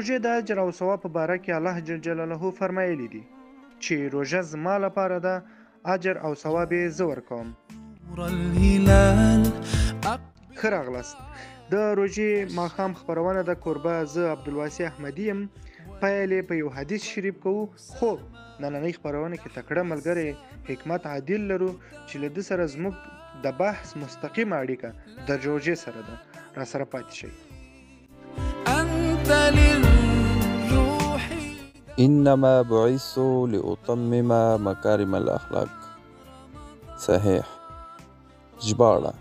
روژې د اجر او ثواب په باره کې الله جل جلاله فرمایلی دي چې روژه زما لپاره ده، اجر او ثواب یې زه ورکوم. ښه راغلاست. د روژې ماښام خپرونه د کوربه زه عبدالواسع احمدي یم. پیل یې په یو حدیث شریف کوو، خو نننۍ خپرونه کې تکړه ملګری حکمت عادل لرو چې له ده سره زموږ د بحث مستقیمه اړیکه د روژې سره ده. راسره پاتې شئ. إنما بعثت لأتمم مكارم الأخلاق. صحیح ژباړه: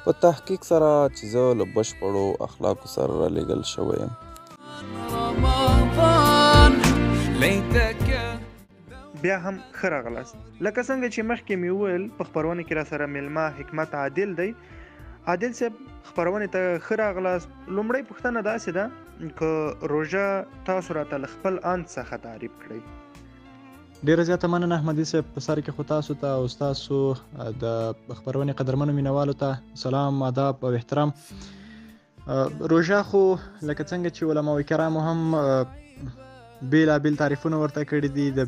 په تحقیق سره چې زه له بشپړو اخلاقو سره رالېږل شوی یم. بیا هم ښه راغلاست. لکه څنګه چې مخکې مې وویل په خپرونه کې راسره میلمه حکمت عادل دی. عادل صاحب خپرونې ته ښه راغلاست. لومړۍ پوښتنه داسې ده که روژه تاسو راته له خپل اند څخه تعریف کړئ. ډیره زیاته مننه احمدي صاحب. په سر کې خو تاسو ته او ستاسو د خپرونې قدرمنو مینوالو ته سلام، آداب او احترام. روژه خو لکه څنګه چې علماء کرامو هم بیلابیل تعریفونه ورته کړي دي، د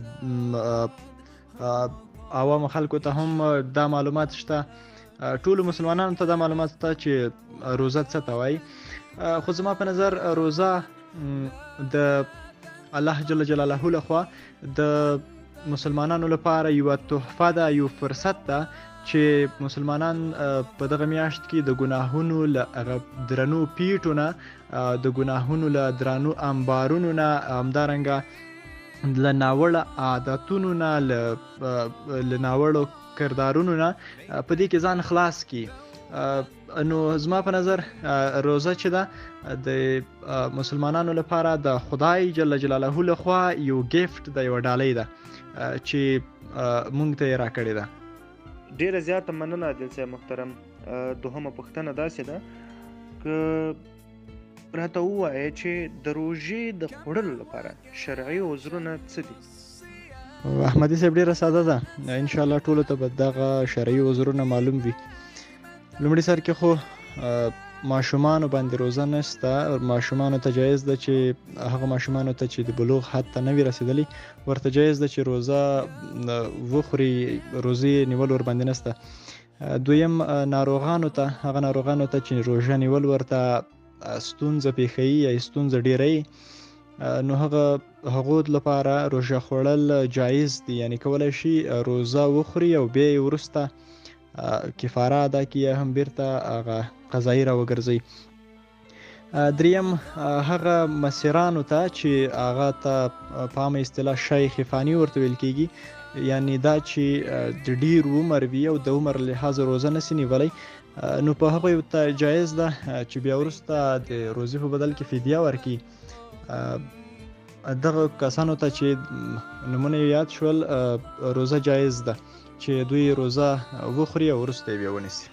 عوامو خلکو ته هم دا معلومات شته، ټولو مسلمانانو ته دا معلومات شته چې روژه څه ته وایي. خو زما په نظر روژه د الله جل جلاله لخوا د مسلمانانو لپاره یوه تحفه ده، یو فرصت ده چې مسلمانان په دغه میاشت کې د ګناهونو له هغه درنو پیټو نه، د ګناهونو له درنو انبارونو نه، همدارنګه له ناوړه عادتونو نه، له ناوړو کردارونو نه په دې کې ځان خلاص کړي. نو زما په نظر روژه چې ده د مسلمانانو لپاره د خدای جل جلاله لخوا یو ګیفت ده، یوه ډالۍ ده چې مونږ ته یې راکړې ده. ډیره زیاته مننه عادل صاحب محترم. دوهمه پوښتنه داسې ده که راته ووایې چې د روژې د خوړلو لپاره شرعي عذرونه څه دي؟ احمدي صاحب ډیره ساده ده، انشاءالله ټولو ته به دغه شرعي عذرونه معلوم وي. لومړي سر کې خو ماشومانو باندې روزه نشته. ماشومانو ته جایز ده چې هغه ماشومانو ته چې د بلوغ حد ته نه وي رسېدلي ورته جایز ده چې روزه وخوري، روزې نیول ور باندې نشته. دویم ناروغانو ته، هغه ناروغانو ته چې روژه نیول ورته ستونزه پیښوي یا ستونزه ډیروي، نو هغو لپاره روژه خوړل جایز دي، یعنی کولی شي روزه وخوري او بیا یې وروسته کفاره ادا کړي یا هم بیرته هغه قضایي راوګرځوي. دریم هغه مسیرانو ته چې هغه ته په عامه اصطلاح شیخ فانی ورته ویل کېږي، یعنی دا چې د ډیر عمر وي او د عمر لحاظ روزه نشي نیولی، نو په هغوی ته جایز ده چې بیا وروسته د روزې په بدل کې فدیه ورکړي. دغه کسانو ته چې نومونه یاد شول روزه جایز ده چې دوی روزه وخوري او وروسته یې بیا ونیسي.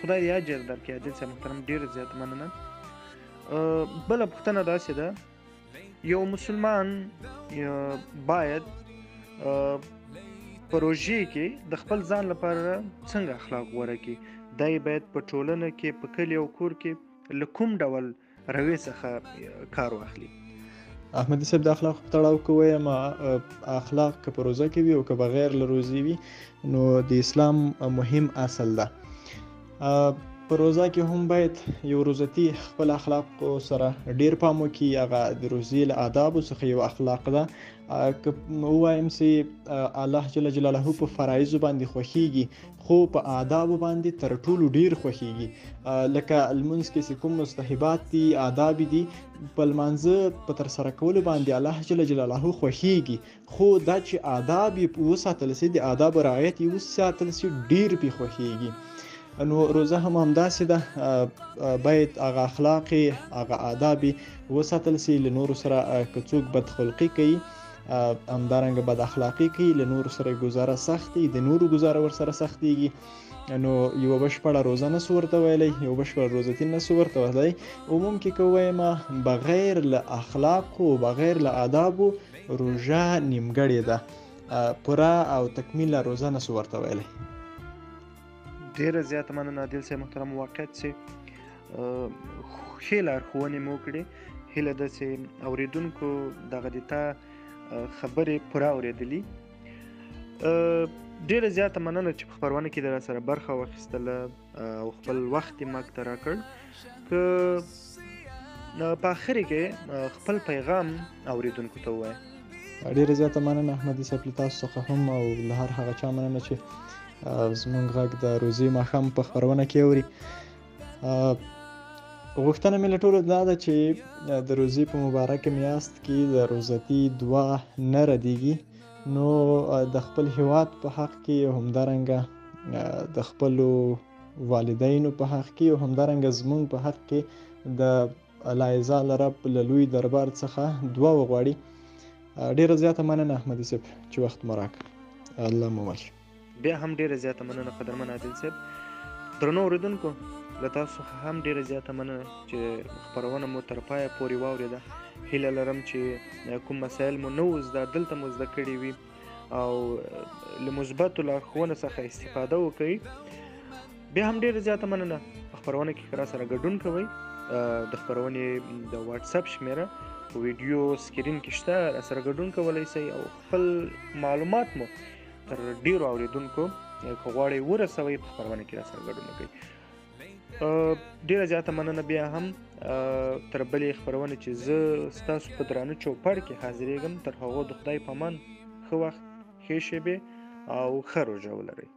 خدای دې اجر درکړي عادل صاحب محترم، ډېره زیاته مننه. بله پوښتنه داسې ده یو مسلمان باید په روژې کې د خپل ځان لپاره څنګه اخلاق غوره کړي؟ دی باید په ټولنه کې په کلي او کور کې له کوم ډول رویې څخه کار واخلي؟ احمدي صاحب د اخلاق په تړاو کې وایم، اخلاق که په روزه کې وي او که بغیر له روزې وي نو د اسلام مهم اصل ده. په روزه کې هم باید یو روزتي خپل اخلاق سره ډیر پام وکړي. هغه د روزې له آدابو څخه یو اخلاق ده. که ووایم چې الله جل جلاله په فرایضو باندې خوښیږي خو په آدابو باندې تر ټولو ډیر خوښیږي. لکه لمونځ کې چې کوم مستحبات دي، آداب دي، په لمانځه په ترسره کولو باندې الله جل جلاله خوښیږي، خو دا چې آداب یې وساتل سي، د آدابو رعایت یې وساتل سي، ډیر پې خوښیږي. نو روزه هم همداسې ده، باید هغه اخلاق هغه آداب وساتل سي. له نورو سره که څوک بدخلقي کوي، همدارنګه بد اخلاقي کوي، له نورو سره ګزاره سخت وي، د نورو ګزاره ورسره سختېږي، نو یوه بشپړه روزه نسو ورته ویلی، یو بشپړ روزتي نسو ورته ویلی. عموم کې که ووایم بغیر له اخلاقو بغیر له آدابو روژه نیمګړې ده، پوره او تکمیله روزه نسو ورته ویلی. ډیره زیاته مننه عادل صاحب محترم. واقعیت چې ښې لارښوونې مو وکړې، هیله ده چې اوریدونکو دغه د تا خبرې پوره اورېدلي. ډیره زیاته مننه چې په خپرونه کې د راسره برخه واخیستله او خپل وخت یې موږ ته راکړ. که په اخر کې خپل پیغام اوریدونکو ته ووایه. ډیره زیاته مننه احمدي صاحب، له تاسو څخه هم او له هر هغه چا مننه چې زموږ غږ د روزي ماښام په خپرونه کې اوري. غوښتنه مې له ټولو دا ده چې د روزي په مبارکه میاشت کې د روزتي دعا نه ردیږي، نو د خپل هیواد په حق کې او همدارنګه د خپلو والدینو په حق کې او همدارنګه زموږ په حق کې د الله عزال رب له لوی دربار څخه دعا وغواړي. ډیره زیاته مننه احمدي صاحب چې وخت مو راکړ. الله مو مل. بیا هم ډیره زیاته مننه قدرمن عادل صاحب. درنو اوریدونکو، له تاسو څخه هم ډیره زیاته مننه چې خپرونه مو تر پایه پورې واورېده. هیله لرم چې کوم مسایل مو نه وو زده دلته مو زده کړي وي او له مثبتو لارښوونو څخه استفاده وکړئ. بیا هم ډیره زیاته مننه په خپرونه کې که راسره ګډون کوئ. د خپرونې د واتساپ شمیره په ویډیو سکرین کې شته، راسره ګډون کولی شئ او خپل معلومات مو تر ډیرو اوریدونکو که غواړئ ورسوئ په خپرونه کې راسره ګډون وکړئ. ډیره زیاته مننه بیا هم تر بلې خپرونې چې زه ستاسو په درانه چوپړ کې حاضرېږم. تر هغو د خدای په امان، ښه وخت، ښې شېبې او ښه روژه ولرئ.